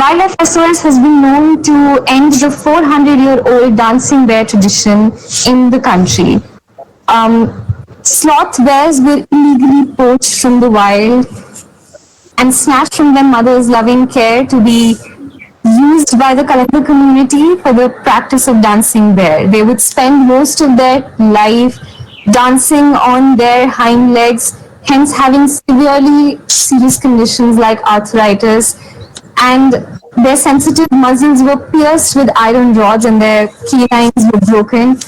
Wildlife SOS has been known to end the 400-year-old dancing bear tradition in the country. Sloth bears were illegally poached from the wild and snatched from their mother's loving care to be used by the Kalandar community for the practice of dancing bear. They would spend most of their life dancing on their hind legs, hence having severely serious conditions like arthritis, and their sensitive muscles were pierced with iron rods and their canines were broken,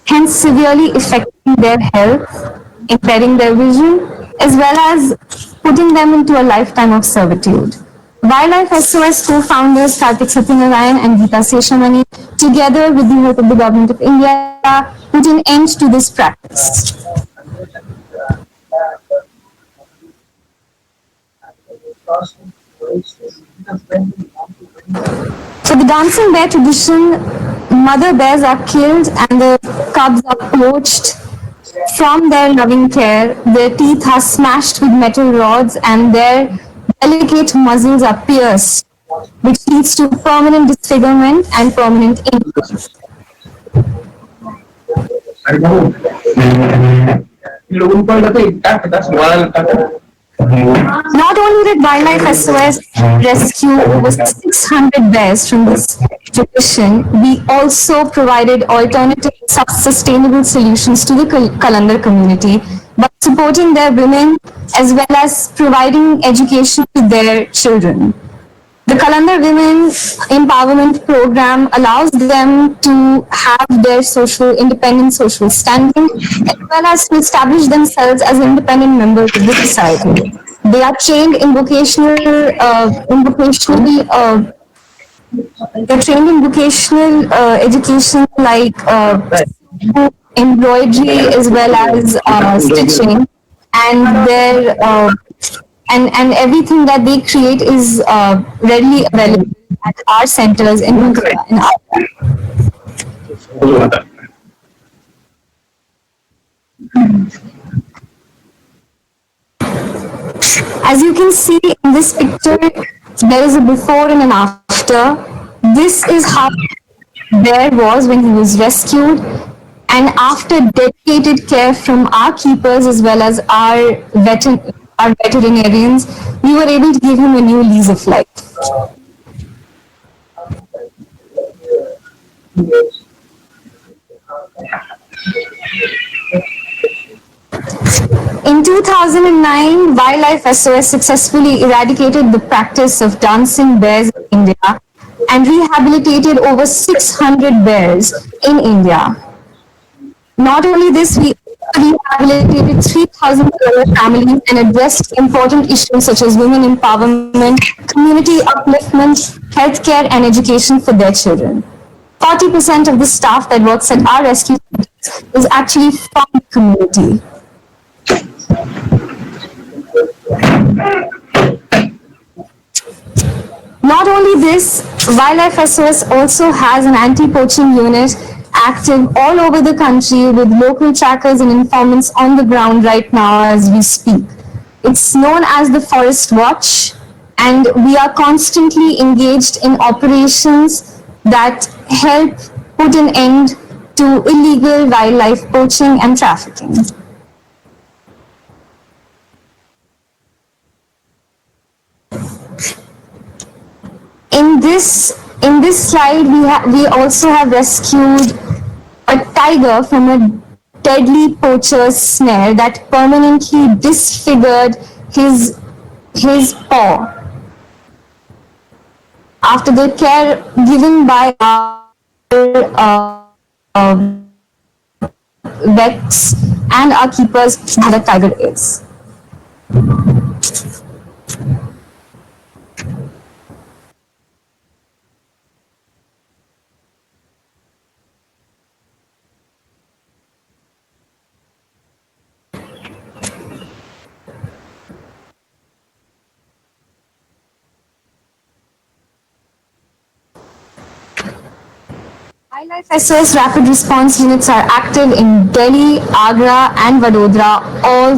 hence severely affecting their health, impairing their vision, as well as putting them into a lifetime of servitude. Wildlife SOS co-founders Karthik Satyanarayan and Geeta Seshamani, together with the help of the Government of India, put an end to this practice. For the dancing bear tradition, mother bears are killed and the cubs are poached from their loving care. Their teeth are smashed with metal rods and their delicate muscles are pierced, which leads to permanent disfigurement and permanent injury. Not only did Wildlife SOS rescue over 600 bears from this tradition, we also provided alternative sustainable solutions to the Kalandar community by supporting their women as well as providing education to their children. The Kalandar Women Empowerment Program allows them to have their independent social standing as well as to establish themselves as independent members of the society. They are trained in vocational education like embroidery as well as stitching, and their and everything that they create is readily available at our centers in Mumbai and Agra. As you can see in this picture, there is a before and an after. This is how bear was when he was rescued, and after dedicated care from our keepers as well as our veterinarians, we were able to give him a new lease of life. In 2009, Wildlife SOS successfully eradicated the practice of dancing bears in India and rehabilitated over 600 bears in India. Not only this, we rehabilitated 3,000 families and addressed important issues such as women empowerment, community upliftment, healthcare, and education for their children. 40% of the staff that works at our rescue centers is actually from the community. Not only this, Wildlife SOS also has an anti-poaching unit active all over the country with local trackers and informants on the ground right now as we speak. It's known as the Forest Watch, and we are constantly engaged in operations that help put an end to illegal wildlife poaching and trafficking. In this slide, we also have rescued a tiger from a deadly poacher's snare that permanently disfigured his paw. After the care given by our vets and our keepers, the tiger is. Wildlife SOS rapid response units are active in Delhi, Agra, and Vadodara all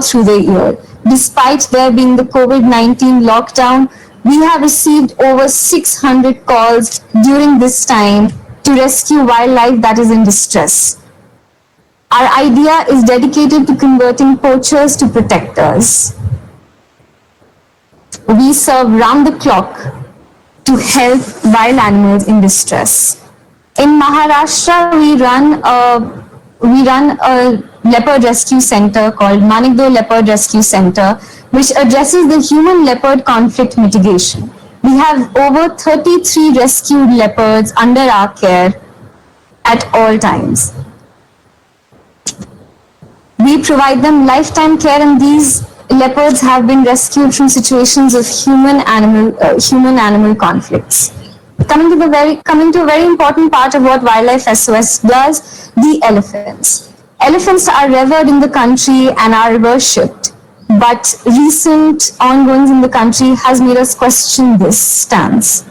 through the year. Despite there being the COVID-19 lockdown, We have received over 600 calls during this time to rescue wildlife that is in distress. Our idea is dedicated to converting poachers to protectors. We serve round the clock to help wild animals in distress. In Maharashtra, we run a leopard rescue center called Manikdo Leopard Rescue Center, which addresses the human-leopard conflict mitigation. We have over 33 rescued leopards under our care at all times. We provide them lifetime care, and these leopards have been rescued from situations of human-animal conflicts. Coming to a very important part of what Wildlife SOS does, the elephants. Elephants are revered in the country and are worshipped, but recent ongoings in the country has made us question this stance.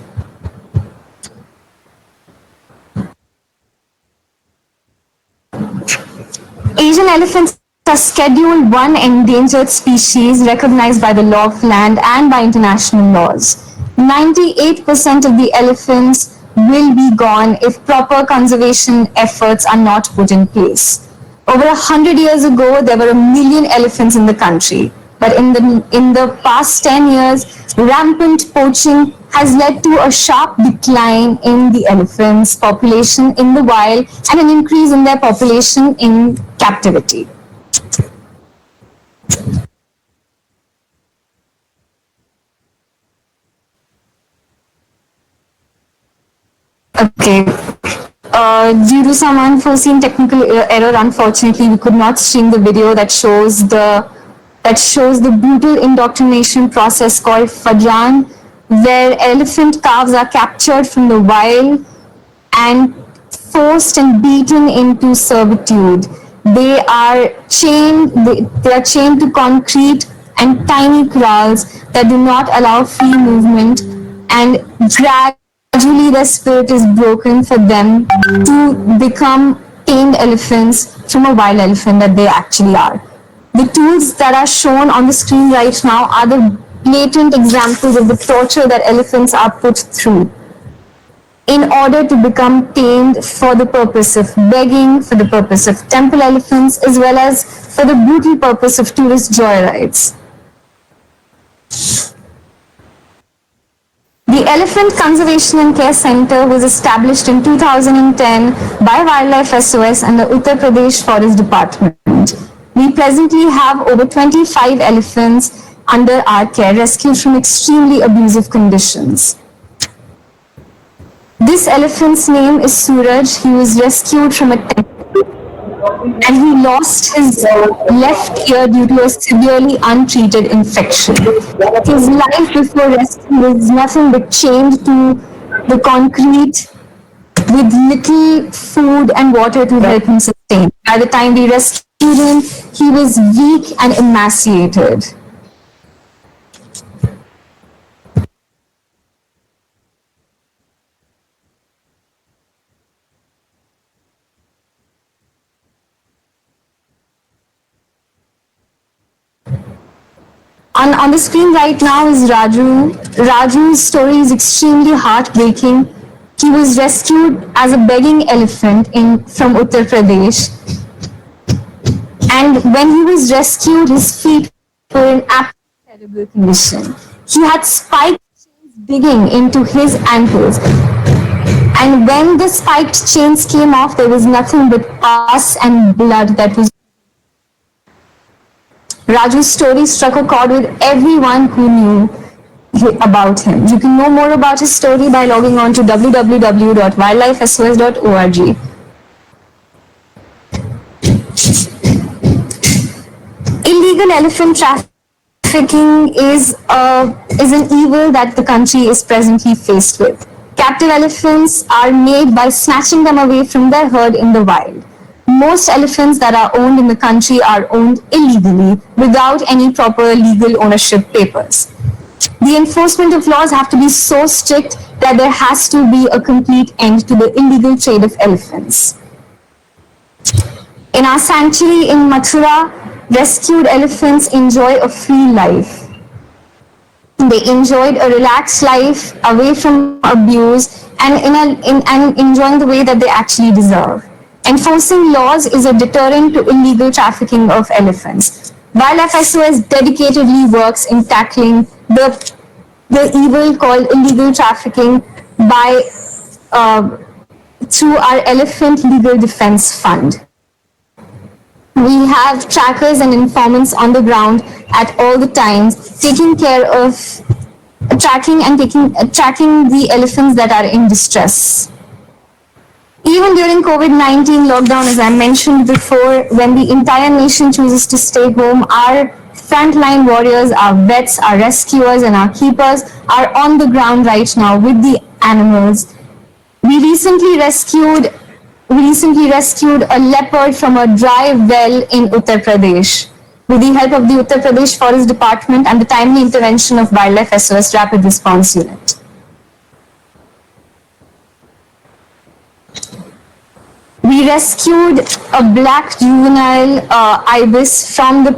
Asian elephants are Scheduled 1 endangered species recognized by the law of land and by international laws. 98% of the elephants will be gone if proper conservation efforts are not put in place. Over 100 years ago, there were 1 million elephants in the country. But in the past 10 years, rampant poaching has led to a sharp decline in the elephants' population in the wild and an increase in their population in captivity. Okay. Due to some unforeseen technical error, unfortunately, we could not stream the video that shows the brutal indoctrination process called Fajran, where elephant calves are captured from the wild and forced and beaten into servitude. They are chained to concrete and tiny kraals that do not allow free movement, and gradually their spirit is broken for them to become tamed elephants from a wild elephant that they actually are. The tools that are shown on the screen right now are the blatant examples of the torture that elephants are put through in order to become tamed for the purpose of begging, for the purpose of temple elephants, as well as for the brutal purpose of tourist joyrides. The Elephant Conservation and Care Center was established in 2010 by Wildlife SOS and the Uttar Pradesh Forest Department. We presently have over 25 elephants under our care, rescued from extremely abusive conditions. This elephant's name is Suraj. He was rescued from a temple and he lost his left ear due to a severely untreated infection. His life before rescue was nothing but chained to the concrete with little food and water to help him sustain. By the time we rescued him, he was weak and emaciated. On the screen right now is Raju. Raju's story is extremely heartbreaking. He was rescued as a begging elephant from Uttar Pradesh. And when he was rescued, his feet were in absolutely terrible condition. He had spiked chains digging into his ankles. And when the spiked chains came off, there was nothing but pus and blood that was. Raju's story struck a chord with everyone who knew about him. You can know more about his story by logging on to www.wildlifesos.org. Illegal elephant trafficking is an evil that the country is presently faced with. Captive elephants are made by snatching them away from their herd in the wild. Most elephants that are owned in the country are owned illegally without any proper legal ownership papers. The enforcement of laws have to be so strict that there has to be a complete end to the illegal trade of elephants. In our sanctuary in Mathura, rescued elephants enjoy a free life. They enjoyed a relaxed life away from abuse and enjoying the way that they actually deserve. Enforcing laws is a deterrent to illegal trafficking of elephants. Wildlife SOS dedicatedly works in tackling the evil called illegal trafficking by uh, through our Elephant Legal Defense Fund. We have trackers and informants on the ground at all the times, taking care of tracking the elephants that are in distress. Even during COVID-19 lockdown, as I mentioned before, when the entire nation chooses to stay home, our frontline warriors, our vets, our rescuers, and our keepers are on the ground right now with the animals. We recently rescued a leopard from a dry well in Uttar Pradesh with the help of the Uttar Pradesh Forest Department and the timely intervention of Wildlife SOS Rapid Response Unit. We rescued a black juvenile ibis from the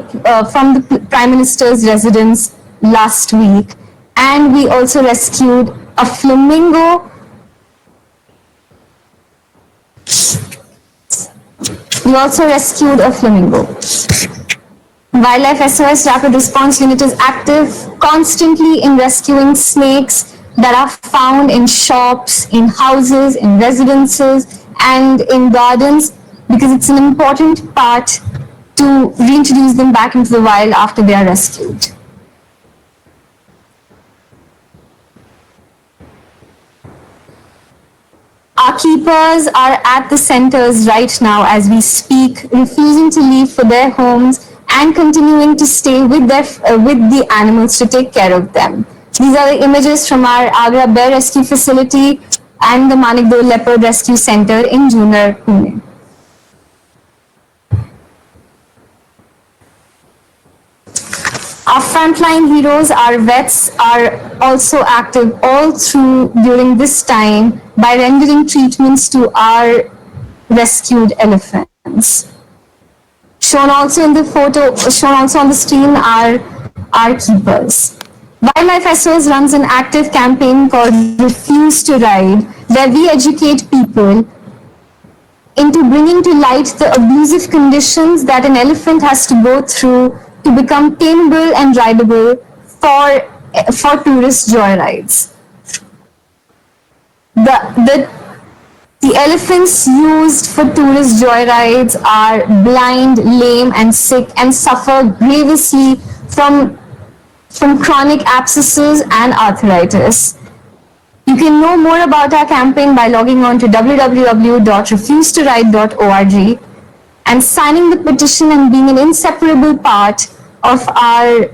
Prime Minister's residence last week, and we also rescued a flamingo. We also rescued a flamingo. Wildlife SOS Rapid Response Unit is active constantly in rescuing snakes that are found in shops, in houses, in residences, and in gardens because it's an important part to reintroduce them back into the wild after they are rescued. Our keepers are at the centers right now as we speak, refusing to leave for their homes and continuing to stay with the animals to take care of them. These are the images from our Agra Bear Rescue Facility and the Manikdo Leopard Rescue Center in Junar, Pune. Our frontline heroes, our vets, are also active all through during this time by rendering treatments to our rescued elephants. Shown also on the screen are our keepers. Wildlife SOS runs an active campaign called Refuse to Ride, where we educate people into bringing to light the abusive conditions that an elephant has to go through to become tameable and rideable for tourist joyrides. The elephants used for tourist joyrides are blind, lame, and sick and suffer grievously from chronic abscesses and arthritis. You can know more about our campaign by logging on to www.refusetoride.org and signing the petition and being an inseparable part of our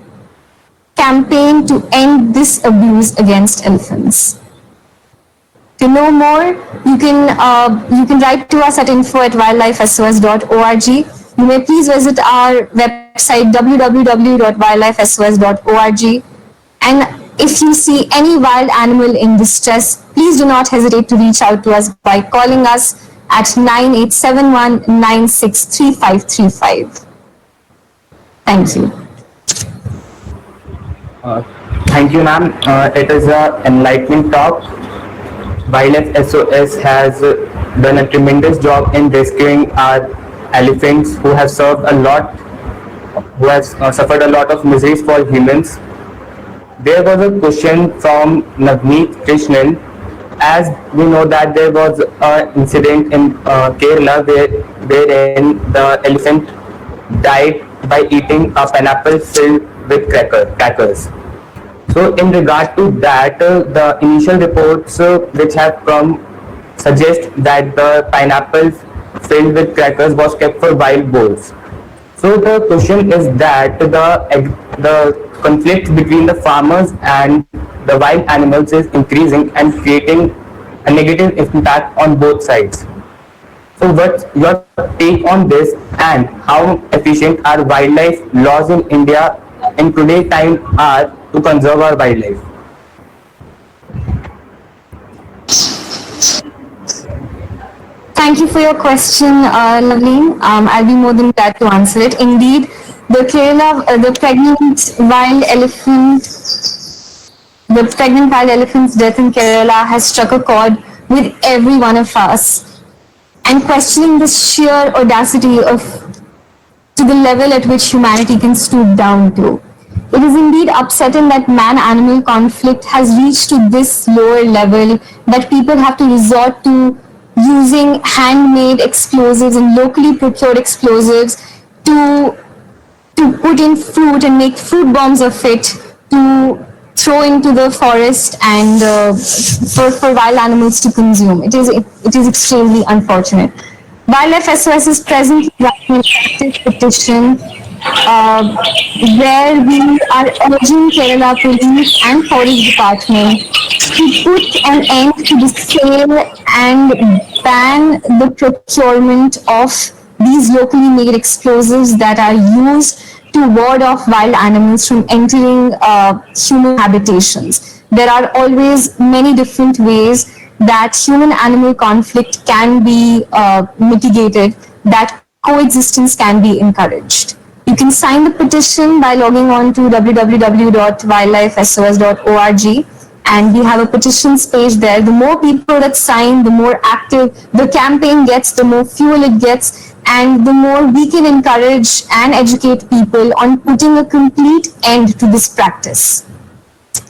campaign to end this abuse against elephants. To know more, you can write to us at info@wildlifesos.org. You may please visit our website www.wildlifesos.org. And if you see any wild animal in distress, please do not hesitate to reach out to us by calling us at 9871963535. Thank you. Thank you, ma'am. It is an enlightening talk. Wildlife SOS has done a tremendous job in rescuing our elephants who have suffered a lot of miseries for humans. There was a question from Navneet Krishnan. As we know that there was an incident in Kerala wherein the elephant died by eating a pineapple filled with crackers. So in regard to that, the initial reports which have come suggest that the pineapple filled with crackers was kept for wild boars. So the question is that the conflict between the farmers and the wild animals is increasing and creating a negative impact on both sides. So what's your take on this, and how efficient are wildlife laws in India in today's time are to conserve our wildlife? Thank you for your question, Navleen. I'll be more than glad to answer it. Indeed, the pregnant wild elephant The pregnant wild elephant's death in Kerala has struck a chord with every one of us, and questioning the sheer audacity of to the level at which humanity can stoop down to. It is indeed upsetting that man-animal conflict has reached to this lower level, that people have to resort to using handmade explosives and locally procured explosives to put in fruit and make fruit bombs of it to throw into the forest and for wild animals to consume. It is extremely unfortunate. Wildlife SOS is presently writing an active petition where we are urging Kerala Police and Forest Department to put an end to the sale and ban the procurement of these locally made explosives that are used to ward off wild animals from entering human habitations. There are always many different ways that human-animal conflict can be mitigated, that coexistence can be encouraged. You can sign the petition by logging on to www.wildlifesos.org, and we have a petitions page there. The more people that sign, the more active the campaign gets, the more fuel it gets, and the more we can encourage and educate people on putting a complete end to this practice.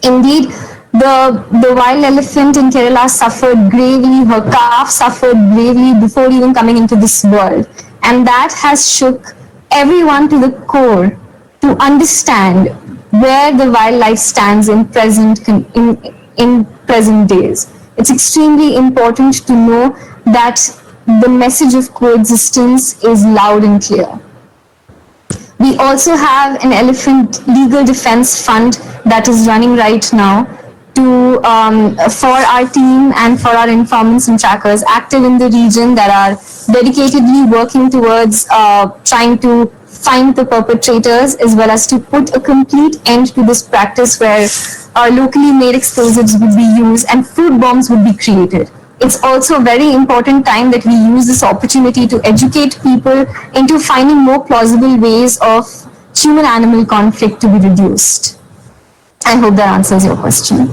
Indeed, the wild elephant in Kerala suffered gravely, her calf suffered gravely before even coming into this world. And that has shook everyone to the core to understand where the wildlife stands in present days. It's extremely important to know that the message of coexistence is loud and clear. We also have an elephant legal defense fund that is running right now for our team and for our informants and trackers active in the region that are dedicatedly working towards trying to find the perpetrators, as well as to put a complete end to this practice where locally made explosives would be used and fruit bombs would be created. It's also a very important time that we use this opportunity to educate people into finding more plausible ways of human-animal conflict to be reduced. I hope that answers your question.